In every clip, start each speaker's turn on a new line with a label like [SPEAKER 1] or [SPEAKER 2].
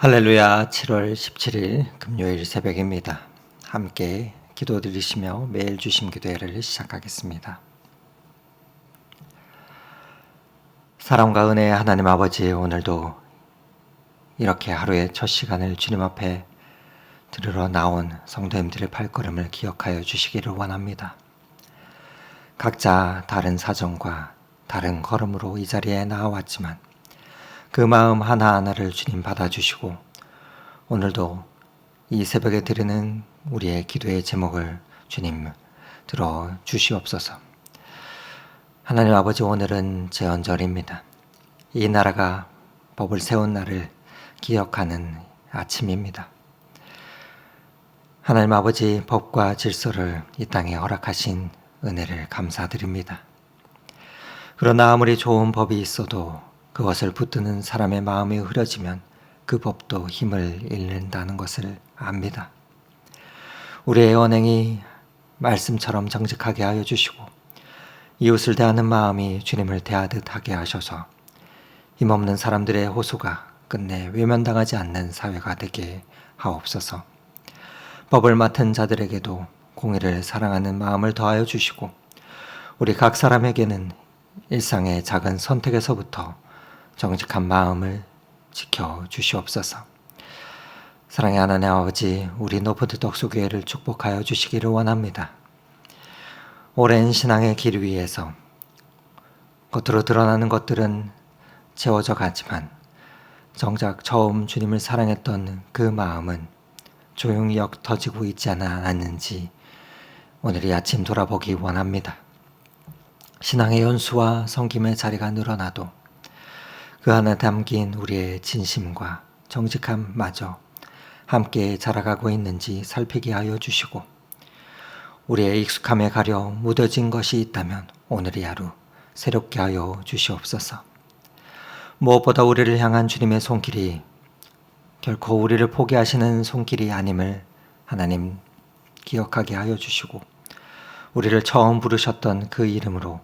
[SPEAKER 1] 할렐루야. 7월 17일 금요일 새벽입니다. 함께 기도 드리시며 매일 주심 기도회를 시작하겠습니다. 사랑과 은혜의 하나님 아버지, 오늘도 이렇게 하루의 첫 시간을 주님 앞에 들으러 나온 성도님들의 발걸음을 기억하여 주시기를 원합니다. 각자 다른 사정과 다른 걸음으로 이 자리에 나와왔지만 그 마음 하나하나를 주님 받아주시고 오늘도 이 새벽에 드리는 우리의 기도의 제목을 주님 들어주시옵소서. 하나님 아버지, 오늘은 제헌절입니다. 이 나라가 법을 세운 날을 기억하는 아침입니다. 하나님 아버지, 법과 질서를 이 땅에 허락하신 은혜를 감사드립니다. 그러나 아무리 좋은 법이 있어도 그것을 붙드는 사람의 마음이 흐려지면 그 법도 힘을 잃는다는 것을 압니다. 우리의 언행이 말씀처럼 정직하게 하여 주시고 이웃을 대하는 마음이 주님을 대하듯 하게 하셔서 힘없는 사람들의 호소가 끝내 외면당하지 않는 사회가 되게 하옵소서. 법을 맡은 자들에게도 공의를 사랑하는 마음을 더하여 주시고 우리 각 사람에게는 일상의 작은 선택에서부터 정직한 마음을 지켜 주시옵소서. 사랑의 하나님 아버지, 우리 노포드 덕수교회를 축복하여 주시기를 원합니다. 오랜 신앙의 길 위에서 겉으로 드러나는 것들은 채워져 가지만 정작 처음 주님을 사랑했던 그 마음은 조용히 옅어지고 있지 않았는지 오늘 이 아침 돌아보기 원합니다. 신앙의 연수와 섬김의 자리가 늘어나도 그 안에 담긴 우리의 진심과 정직함마저 함께 자라가고 있는지 살피게 하여 주시고 우리의 익숙함에 가려 묻어진 것이 있다면 오늘 이 하루 새롭게 하여 주시옵소서. 무엇보다 우리를 향한 주님의 손길이 결코 우리를 포기하시는 손길이 아님을 하나님 기억하게 하여 주시고 우리를 처음 부르셨던 그 이름으로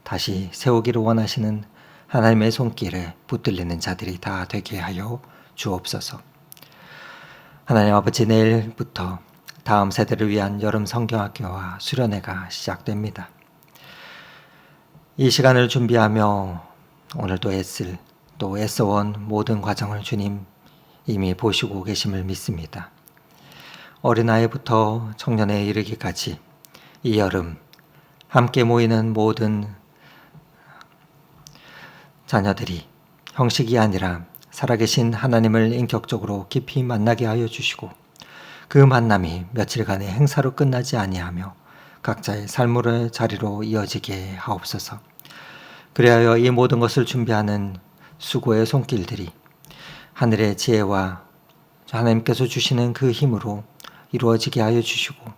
[SPEAKER 1] 다시 세우기를 원하시는 하나님의 손길에 붙들리는 자들이 다 되게 하여 주옵소서. 하나님 아버지, 내일부터 다음 세대를 위한 여름 성경학교와 수련회가 시작됩니다. 이 시간을 준비하며 오늘도 또 애써온 모든 과정을 주님 이미 보시고 계심을 믿습니다. 어린아이부터 청년에 이르기까지 이 여름 함께 모이는 모든 자녀들이 형식이 아니라 살아계신 하나님을 인격적으로 깊이 만나게 하여 주시고 그 만남이 며칠간의 행사로 끝나지 아니하며 각자의 삶의 자리로 이어지게 하옵소서. 그리하여 이 모든 것을 준비하는 수고의 손길들이 하늘의 지혜와 하나님께서 주시는 그 힘으로 이루어지게 하여 주시고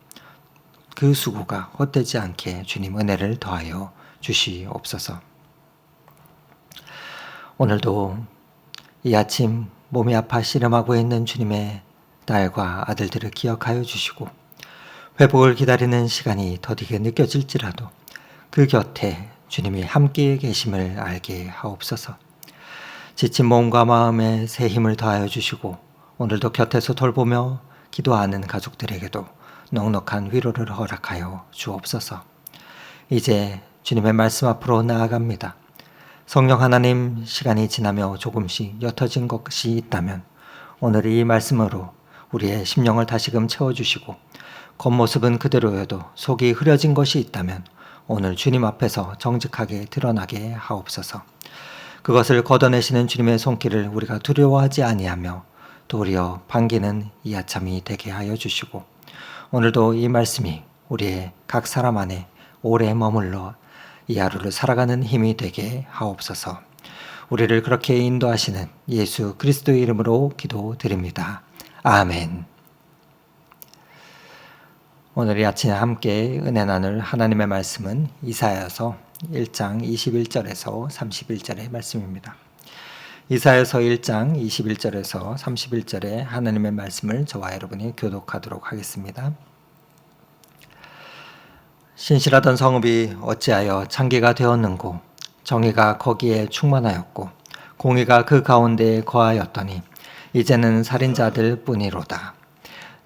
[SPEAKER 1] 그 수고가 헛되지 않게 주님 은혜를 더하여 주시옵소서. 오늘도 이 아침 몸이 아파 씨름하고 있는 주님의 딸과 아들들을 기억하여 주시고 회복을 기다리는 시간이 더디게 느껴질지라도 그 곁에 주님이 함께 계심을 알게 하옵소서. 지친 몸과 마음에 새 힘을 더하여 주시고 오늘도 곁에서 돌보며 기도하는 가족들에게도 넉넉한 위로를 허락하여 주옵소서. 이제 주님의 말씀 앞으로 나아갑니다. 성령 하나님, 시간이 지나며 조금씩 옅어진 것이 있다면 오늘 이 말씀으로 우리의 심령을 다시금 채워주시고 겉모습은 그대로여도 속이 흐려진 것이 있다면 오늘 주님 앞에서 정직하게 드러나게 하옵소서. 그것을 걷어내시는 주님의 손길을 우리가 두려워하지 아니하며 도리어 반기는 이 아침이 되게 하여 주시고 오늘도 이 말씀이 우리의 각 사람 안에 오래 머물러 이 하루를 살아가는 힘이 되게 하옵소서. 우리를 그렇게 인도하시는 예수 그리스도의 이름으로 기도드립니다. 아멘. 오늘 이 아침에 함께 은혜 나눌 하나님의 말씀은 이사야서 1장 21절에서 31절의 말씀입니다. 이사야서 1장 21절에서 31절의 하나님의 말씀을 저와 여러분이 교독하도록 하겠습니다. 신실하던 성읍이 어찌하여 창기가 되었는고 정의가 거기에 충만하였고 공의가 그 가운데에 거하였더니 이제는 살인자들 뿐이로다.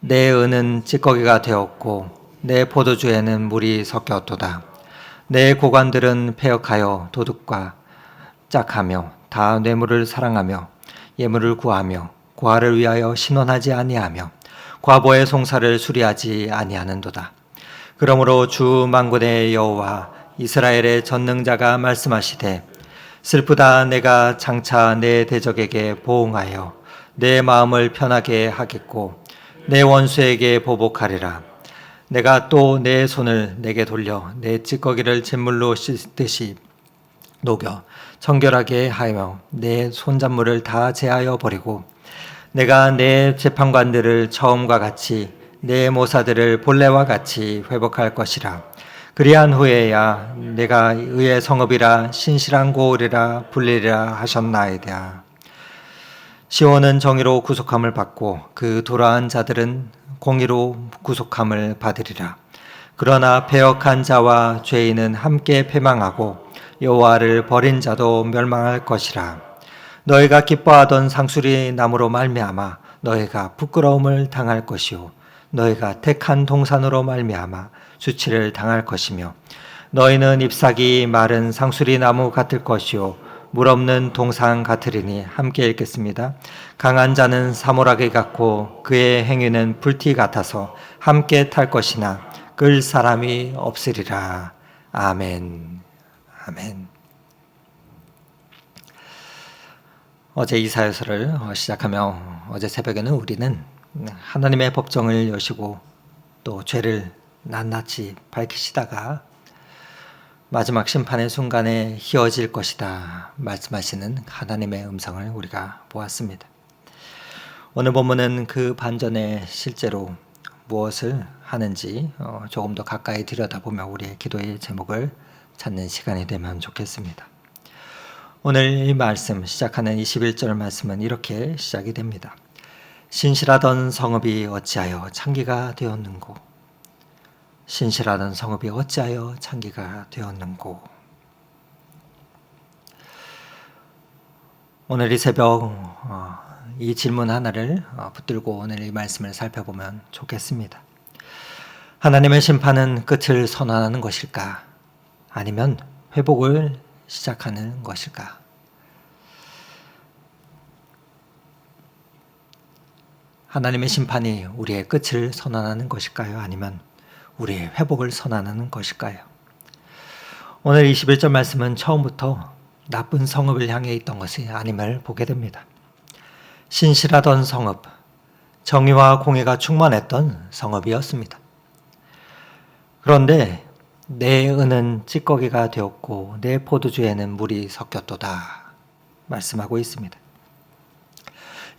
[SPEAKER 1] 내 은은 찌꺼기가 되었고 내 포도주에는 물이 섞였도다. 내 고관들은 패역하여 도둑과 짝하며 다 뇌물을 사랑하며 예물을 구하며 고아를 위하여 신원하지 아니하며 과부의 송사를 수리하지 아니하는도다. 그러므로 주 만군의 여호와 이스라엘의 전능자가 말씀하시되 슬프다. 내가 장차 내 대적에게 보응하여 내 마음을 편하게 하겠고 내 원수에게 보복하리라. 내가 또 내 손을 내게 돌려 내 찌꺼기를 진물로 씻듯이 녹여 청결하게 하여 내 손잡물을 다 제하여 버리고 내가 내 재판관들을 처음과 같이 내 모사들을 본래와 같이 회복할 것이라. 그리한 후에야 내가 의의 성읍이라 신실한 고을이라 불리리라 하셨나이다. 시온은 정의로 구속함을 받고 그 돌아온 자들은 공의로 구속함을 받으리라. 그러나 패역한 자와 죄인은 함께 패망하고 여호와를 버린 자도 멸망할 것이라. 너희가 기뻐하던 상수리 나무로 말미암아 너희가 부끄러움을 당할 것이요 너희가 택한 동산으로 말미암아 수치를 당할 것이며 너희는 잎사귀 마른 상수리 나무 같을 것이요 물 없는 동산 같으리니. 함께 읽겠습니다. 강한 자는 사모라기 같고 그의 행위는 불티 같아서 함께 탈 것이나 끌 사람이 없으리라. 아멘. 아멘. 어제 이사야서를 시작하며 어제 새벽에는 우리는 하나님의 법정을 여시고 또 죄를 낱낱이 밝히시다가 마지막 심판의 순간에 희어질 것이다 말씀하시는 하나님의 음성을 우리가 보았습니다. 오늘 본문은 그 반전에 실제로 무엇을 하는지 조금 더 가까이 들여다보며 우리의 기도의 제목을 찾는 시간이 되면 좋겠습니다. 오늘 이 말씀 시작하는 21절 말씀은 이렇게 시작이 됩니다. 신실하던 성읍이 어찌하여 창기가 되었는고. 신실하던 성읍이 어찌하여 창기가 되었는고. 오늘 이 새벽 이 질문 하나를 붙들고 오늘 이 말씀을 살펴보면 좋겠습니다. 하나님의 심판은 끝을 선언하는 것일까? 아니면 회복을 시작하는 것일까? 하나님의 심판이 우리의 끝을 선언하는 것일까요? 아니면 우리의 회복을 선언하는 것일까요? 오늘 21절 말씀은 처음부터 나쁜 성읍을 향해 있던 것이 아님을 보게 됩니다. 신실하던 성읍, 정의와 공의가 충만했던 성읍이었습니다. 그런데 내 은은 찌꺼기가 되었고 내 포도주에는 물이 섞였도다 말씀하고 있습니다.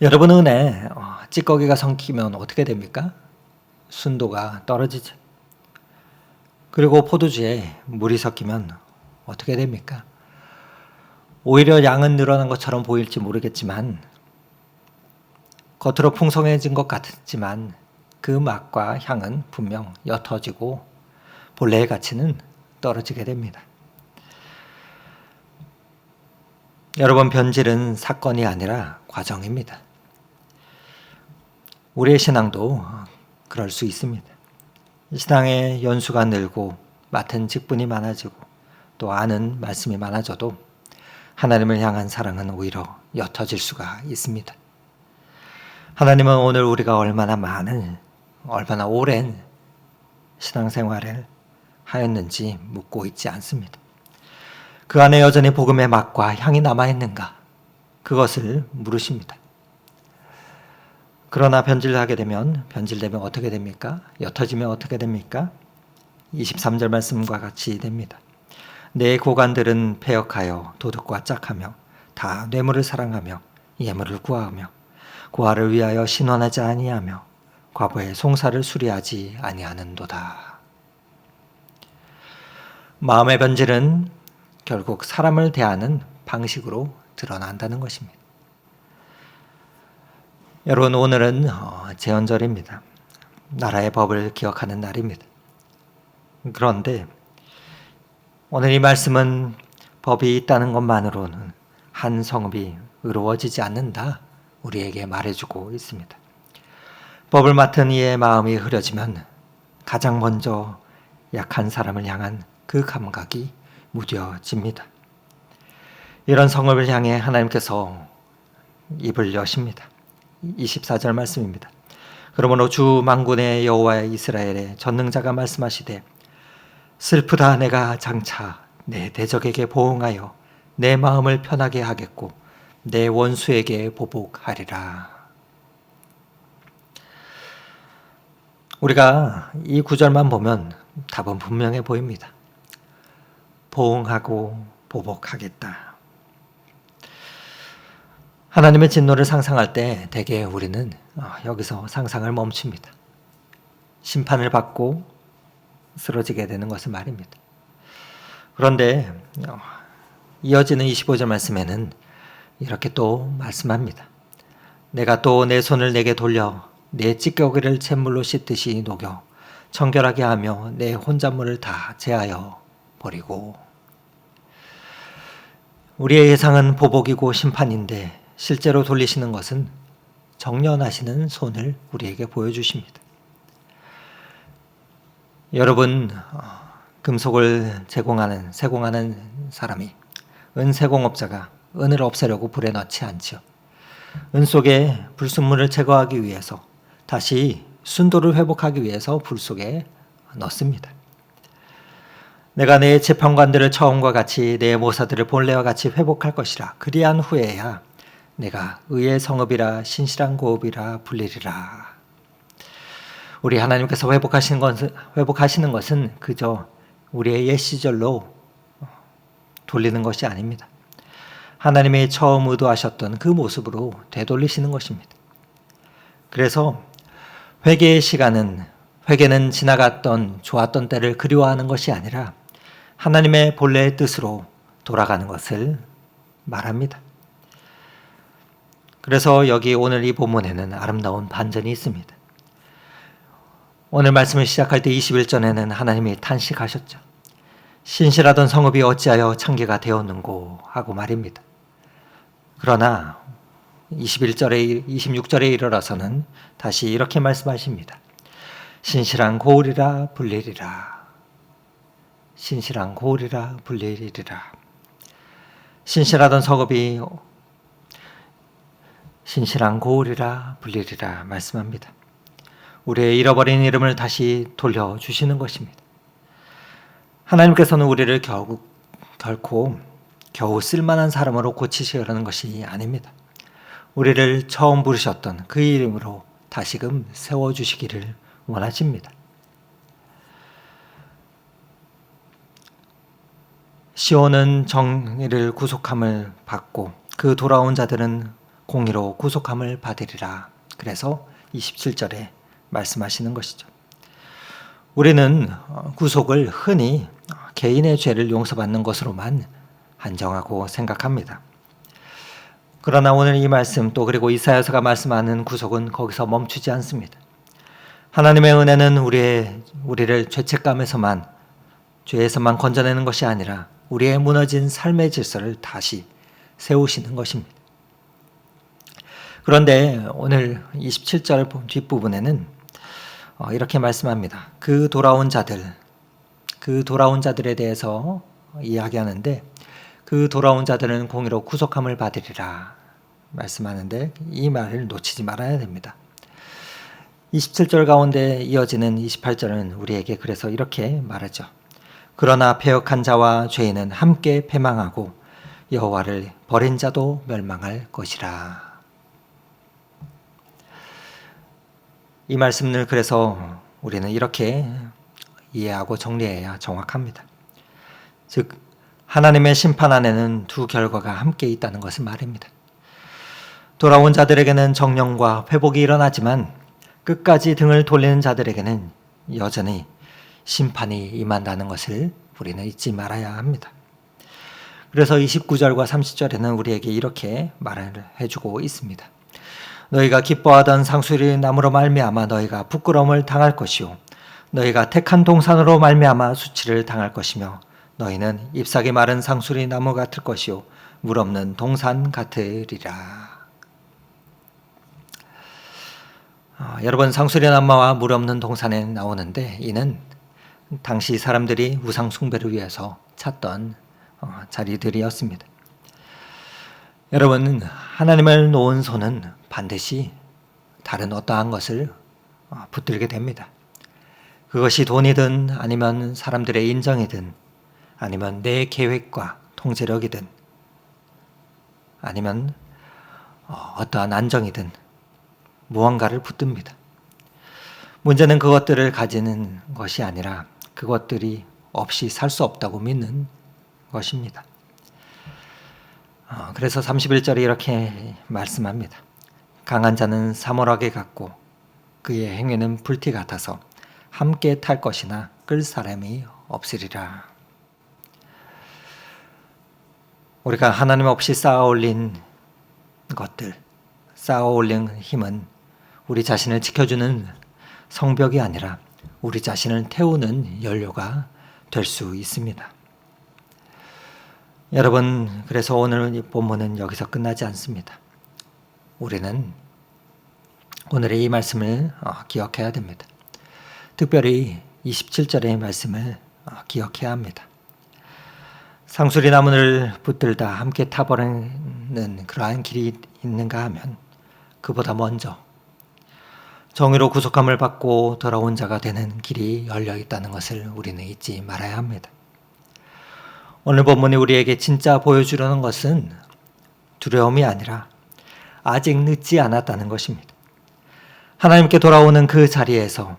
[SPEAKER 1] 여러분, 은에 찌꺼기가 섞이면 어떻게 됩니까? 순도가 떨어지죠. 그리고 포도주에 물이 섞이면 어떻게 됩니까? 오히려 양은 늘어난 것처럼 보일지 모르겠지만 겉으로 풍성해진 것 같지만 그 맛과 향은 분명 옅어지고 본래의 가치는 떨어지게 됩니다. 여러분, 변질은 사건이 아니라 과정입니다. 우리의 신앙도 그럴 수 있습니다. 신앙의 연수가 늘고 맡은 직분이 많아지고 또 아는 말씀이 많아져도 하나님을 향한 사랑은 오히려 옅어질 수가 있습니다. 하나님은 오늘 우리가 얼마나 오랜 신앙생활을 하였는지 묻고 있지 않습니다. 그 안에 여전히 복음의 맛과 향이 남아있는가? 그것을 물으십니다. 그러나 변질되면 어떻게 됩니까? 옅어지면 어떻게 됩니까? 23절 말씀과 같이 됩니다. 내 고관들은 패역하여 도둑과 짝하며 다 뇌물을 사랑하며 예물을 구하며 고아를 위하여 신원하지 아니하며 과부의 송사를 수리하지 아니하는도다. 마음의 변질은 결국 사람을 대하는 방식으로 드러난다는 것입니다. 여러분, 오늘은 제헌절입니다. 나라의 법을 기억하는 날입니다. 그런데 오늘 이 말씀은 법이 있다는 것만으로는 한 성읍이 의로워지지 않는다, 우리에게 말해주고 있습니다. 법을 맡은 이의 마음이 흐려지면 가장 먼저 약한 사람을 향한 그 감각이 무뎌집니다. 이런 성읍을 향해 하나님께서 입을 여십니다. 24절 말씀입니다. 그러므로 주 만군의 여호와 이스라엘의 전능자가 말씀하시되 슬프다 내가 장차 내 대적에게 보응하여 내 마음을 편하게 하겠고 내 원수에게 보복하리라. 우리가 이 구절만 보면 답은 분명해 보입니다. 보응하고 보복하겠다. 하나님의 진노를 상상할 때 대개 우리는 여기서 상상을 멈춥니다. 심판을 받고 쓰러지게 되는 것은 말입니다. 그런데 이어지는 25절 말씀에는 이렇게 또 말씀합니다. 내가 또 내 손을 내게 돌려 내 찌꺼기를 잿물로 씻듯이 녹여 청결하게 하며 내 혼잣물을 다 제하여 버리고. 우리의 예상은 보복이고 심판인데 실제로 돌리시는 것은 정련하시는 손을 우리에게 보여주십니다. 여러분, 금속을 세공하는 사람이 은세공업자가 은을 없애려고 불에 넣지 않지요. 은 속에 불순물을 제거하기 위해서 다시 순도를 회복하기 위해서 불 속에 넣습니다. 내가 내 재판관들을 처음과 같이 내 모사들을 본래와 같이 회복할 것이라. 그리한 후에야 내가 의의 성읍이라 신실한 고읍이라 불리리라. 우리 하나님께서 회복하시는 것은 그저 우리의 옛 시절로 돌리는 것이 아닙니다. 하나님이 처음 의도하셨던 그 모습으로 되돌리시는 것입니다. 그래서 회개는 지나갔던 좋았던 때를 그리워하는 것이 아니라 하나님의 본래의 뜻으로 돌아가는 것을 말합니다. 그래서 여기 오늘 이 본문에는 아름다운 반전이 있습니다. 오늘 말씀을 시작할 때 21절에는 하나님이 탄식하셨죠. 신실하던 성읍이 어찌하여 창기가 되었는고 하고 말입니다. 그러나 26절에 이르러서는 다시 이렇게 말씀하십니다. 신실한 고을이라 불리리라. 신실한 고을이라 불리리라. 신실하던 성읍이 신실한 고을이라 불리리라 말씀합니다. 우리의 잃어버린 이름을 다시 돌려주시는 것입니다. 하나님께서는 우리를 결코 겨우 쓸만한 사람으로 고치시려는 것이 아닙니다. 우리를 처음 부르셨던 그 이름으로 다시금 세워주시기를 원하십니다. 시온은 정의를 구속함을 받고 그 돌아온 자들은 공의로 구속함을 받으리라. 그래서 27절에 말씀하시는 것이죠. 우리는 구속을 흔히 개인의 죄를 용서받는 것으로만 한정하고 생각합니다. 그러나 오늘 이 말씀 또 그리고 이사야서가 말씀하는 구속은 거기서 멈추지 않습니다. 하나님의 은혜는 우리를 죄에서만 건져내는 것이 아니라 우리의 무너진 삶의 질서를 다시 세우시는 것입니다. 그런데 오늘 27절 뒷부분에는 이렇게 말씀합니다. 그 돌아온 자들에 대해서 이야기하는데 그 돌아온 자들은 공의로 구속함을 받으리라 말씀하는데 이 말을 놓치지 말아야 됩니다. 27절 가운데 이어지는 28절은 우리에게 그래서 이렇게 말하죠. 그러나 패역한 자와 죄인은 함께 패망하고 여호와를 버린 자도 멸망할 것이라. 이 말씀을 그래서 우리는 이렇게 이해하고 정리해야 정확합니다. 즉 하나님의 심판 안에는 두 결과가 함께 있다는 것을 말입니다. 돌아온 자들에게는 정령과 회복이 일어나지만 끝까지 등을 돌리는 자들에게는 여전히 심판이 임한다는 것을 우리는 잊지 말아야 합니다. 그래서 29절과 30절에는 우리에게 이렇게 말을 해주고 있습니다. 너희가 기뻐하던 상수리 나무로 말미암아 너희가 부끄러움을 당할 것이요 너희가 택한 동산으로 말미암아 수치를 당할 것이며 너희는 잎사귀 마른 상수리 나무 같을 것이요 물 없는 동산 같으리라. 여러분, 상수리나무와 물 없는 동산에 나오는데, 이는 당시 사람들이 우상 숭배를 위해서 찾던 자리들이었습니다. 여러분, 하나님을 놓은 손은 반드시 다른 어떠한 것을 붙들게 됩니다. 그것이 돈이든 아니면 사람들의 인정이든 아니면 내 계획과 통제력이든 아니면 어떠한 안정이든 무언가를 붙듭니다. 문제는 그것들을 가지는 것이 아니라 그것들이 없이 살 수 없다고 믿는 것입니다. 그래서 31절에 이렇게 말씀합니다. 강한 자는 사물하게 같고 그의 행위는 불티 같아서 함께 탈 것이나 끌 사람이 없으리라. 우리가 하나님 없이 쌓아 올린 것들, 쌓아 올린 힘은 우리 자신을 지켜주는 성벽이 아니라 우리 자신을 태우는 연료가 될 수 있습니다. 여러분, 그래서 오늘 이 본문은 여기서 끝나지 않습니다. 우리는 오늘의 이 말씀을 기억해야 됩니다. 특별히 27절의 말씀을 기억해야 합니다. 상수리 나무를 붙들다 함께 타버리는 그러한 길이 있는가 하면 그보다 먼저 정의로 구속함을 받고 돌아온 자가 되는 길이 열려 있다는 것을 우리는 잊지 말아야 합니다. 오늘 본문이 우리에게 진짜 보여주려는 것은 두려움이 아니라 아직 늦지 않았다는 것입니다. 하나님께 돌아오는 그 자리에서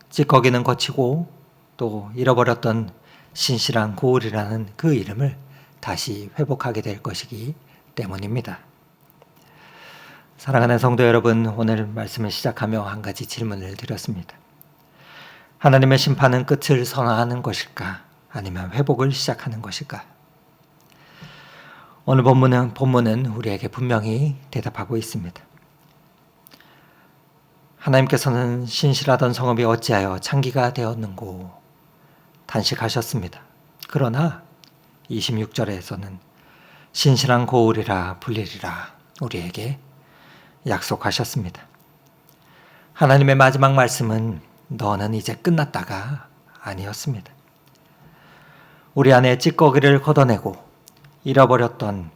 [SPEAKER 1] 찌꺼기는 거치고 또 잃어버렸던 신실한 고울이라는 그 이름을 다시 회복하게 될 것이기 때문입니다. 사랑하는 성도 여러분, 오늘 말씀을 시작하며 한 가지 질문을 드렸습니다. 하나님의 심판은 끝을 선언하는 것일까? 아니면 회복을 시작하는 것일까? 오늘 본문은 우리에게 분명히 대답하고 있습니다. 하나님께서는 신실하던 성읍이 어찌하여 창기가 되었는고 단식하셨습니다. 그러나 26절에서는 신실한 고울이라 불리리라 우리에게 약속하셨습니다. 하나님의 마지막 말씀은 너는 이제 끝났다가 아니었습니다. 우리 안에 찌꺼기를 걷어내고 잃어버렸던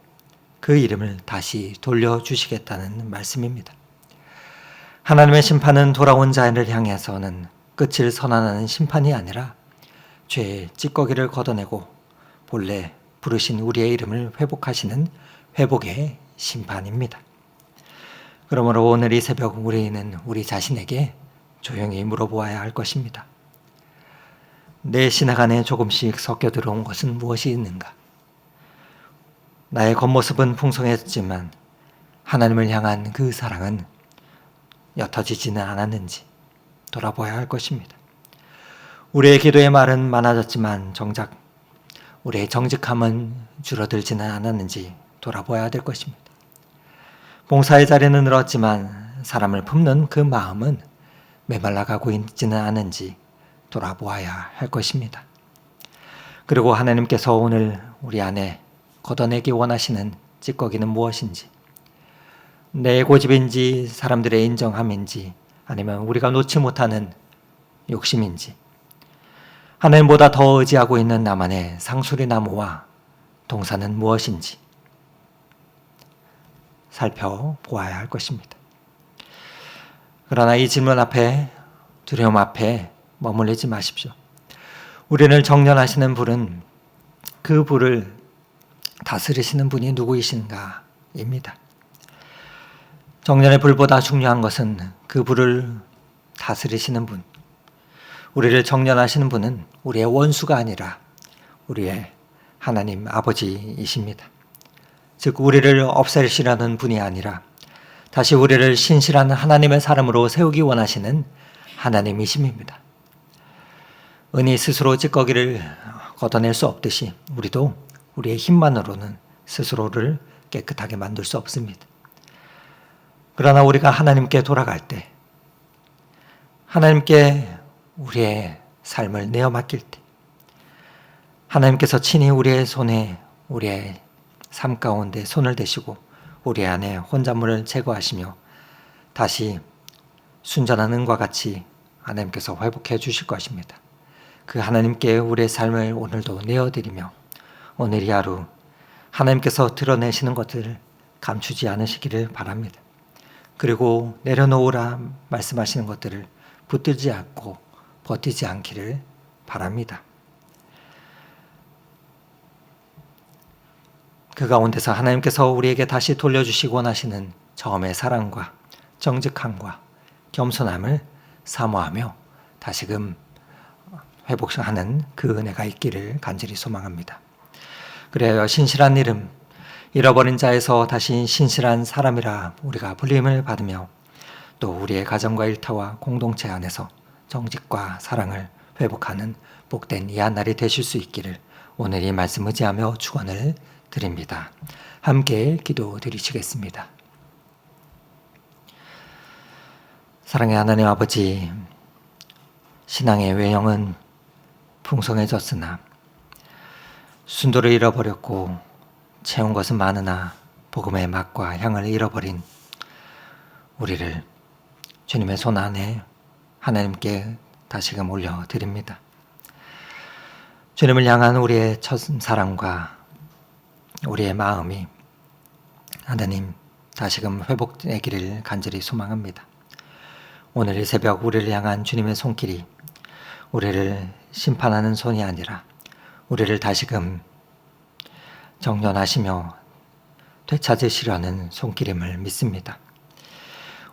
[SPEAKER 1] 그 이름을 다시 돌려주시겠다는 말씀입니다. 하나님의 심판은 돌아온 자를 향해서는 끝을 선언하는 심판이 아니라 죄의 찌꺼기를 걷어내고 본래 부르신 우리의 이름을 회복하시는 회복의 심판입니다. 그러므로 오늘 이 새벽 우리는 우리 자신에게 조용히 물어보아야 할 것입니다. 내 신앙 안에 조금씩 섞여 들어온 것은 무엇이 있는가? 나의 겉모습은 풍성했지만 하나님을 향한 그 사랑은 옅어지지는 않았는지 돌아보아야 할 것입니다. 우리의 기도의 말은 많아졌지만 정작 우리의 정직함은 줄어들지는 않았는지 돌아보아야 될 것입니다. 봉사의 자리는 늘었지만 사람을 품는 그 마음은 메말라가고 있지는 않은지 돌아보아야 할 것입니다. 그리고 하나님께서 오늘 우리 안에 걷어내기 원하시는 찌꺼기는 무엇인지, 내 고집인지 사람들의 인정함인지 아니면 우리가 놓지 못하는 욕심인지, 하나님보다 더 의지하고 있는 나만의 상수리 나무와 동산은 무엇인지 살펴보아야 할 것입니다. 그러나 이 질문 앞에, 두려움 앞에 머물리지 마십시오. 우리를 정련하시는 불은 그 불을 다스리시는 분이 누구이신가입니다. 정련의 불보다 중요한 것은 그 불을 다스리시는 분, 우리를 정련하시는 분은 우리의 원수가 아니라 우리의 하나님 아버지이십니다. 즉 우리를 없애시려는 분이 아니라 다시 우리를 신실한 하나님의 사람으로 세우기 원하시는 하나님이십니다. 은이 스스로 찌꺼기를 걷어낼 수 없듯이 우리도 우리의 힘만으로는 스스로를 깨끗하게 만들 수 없습니다. 그러나 우리가 하나님께 돌아갈 때, 하나님께 우리의 삶을 내어 맡길 때, 하나님께서 친히 우리의 손에, 우리의 삶 가운데 손을 대시고 우리 안에 혼잣물을 제거하시며 다시 순전한 은과 같이 하나님께서 회복해 주실 것입니다. 그 하나님께 우리의 삶을 오늘도 내어드리며 오늘 이 하루 하나님께서 드러내시는 것들을 감추지 않으시기를 바랍니다. 그리고 내려놓으라 말씀하시는 것들을 붙들지 않고 버티지 않기를 바랍니다. 그 가운데서 하나님께서 우리에게 다시 돌려주시기 원하시는 처음의 사랑과 정직함과 겸손함을 사모하며 다시금 회복하는 그 은혜가 있기를 간절히 소망합니다. 그래야 신실한 이름, 잃어버린 자에서 다시 신실한 사람이라 우리가 불림을 받으며 또 우리의 가정과 일터와 공동체 안에서 정직과 사랑을 회복하는 복된 이 한 날이 되실 수 있기를 오늘 이 말씀 의지하며 축원을 드립니다. 함께 기도 드리시겠습니다. 사랑의 하나님 아버지, 신앙의 외형은 풍성해졌으나 순도를 잃어버렸고 채운 것은 많으나 복음의 맛과 향을 잃어버린 우리를 주님의 손 안에 하나님께 다시금 올려드립니다. 주님을 향한 우리의 첫사랑과 우리의 마음이 하나님 다시금 회복되기를 간절히 소망합니다. 오늘 이 새벽 우리를 향한 주님의 손길이 우리를 심판하는 손이 아니라 우리를 다시금 정련하시며 되찾으시려는 손길임을 믿습니다.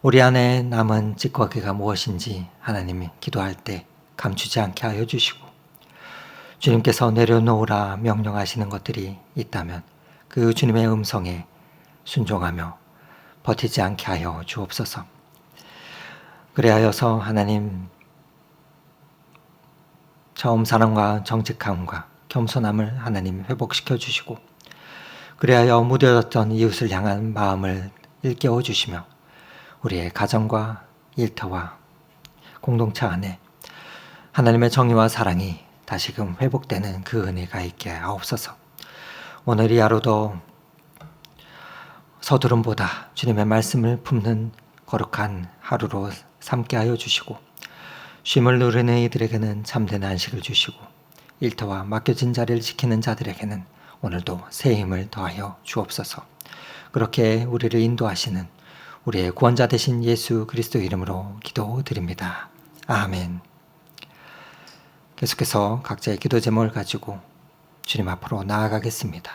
[SPEAKER 1] 우리 안에 남은 찌꺼기가 무엇인지 하나님이 기도할 때 감추지 않게 하여 주시고 주님께서 내려놓으라 명령하시는 것들이 있다면 그 주님의 음성에 순종하며 버티지 않게 하여 주옵소서. 그래하여서 하나님 처음 사랑과 정직함과 겸손함을 하나님 회복시켜 주시고 그래하여 무뎌졌던 이웃을 향한 마음을 일깨워 주시며 우리의 가정과 일터와 공동체 안에 하나님의 정의와 사랑이 다시금 회복되는 그 은혜가 있게 하옵소서. 오늘 이 하루도 서두름보다 주님의 말씀을 품는 거룩한 하루로 삼게 하여 주시고 쉼을 누리는 이들에게는 참된 안식을 주시고 일터와 맡겨진 자리를 지키는 자들에게는 오늘도 새 힘을 더하여 주옵소서. 그렇게 우리를 인도하시는 우리의 구원자 되신 예수 그리스도 이름으로 기도드립니다. 아멘. 계속해서 각자의 기도 제목을 가지고 주님 앞으로 나아가겠습니다.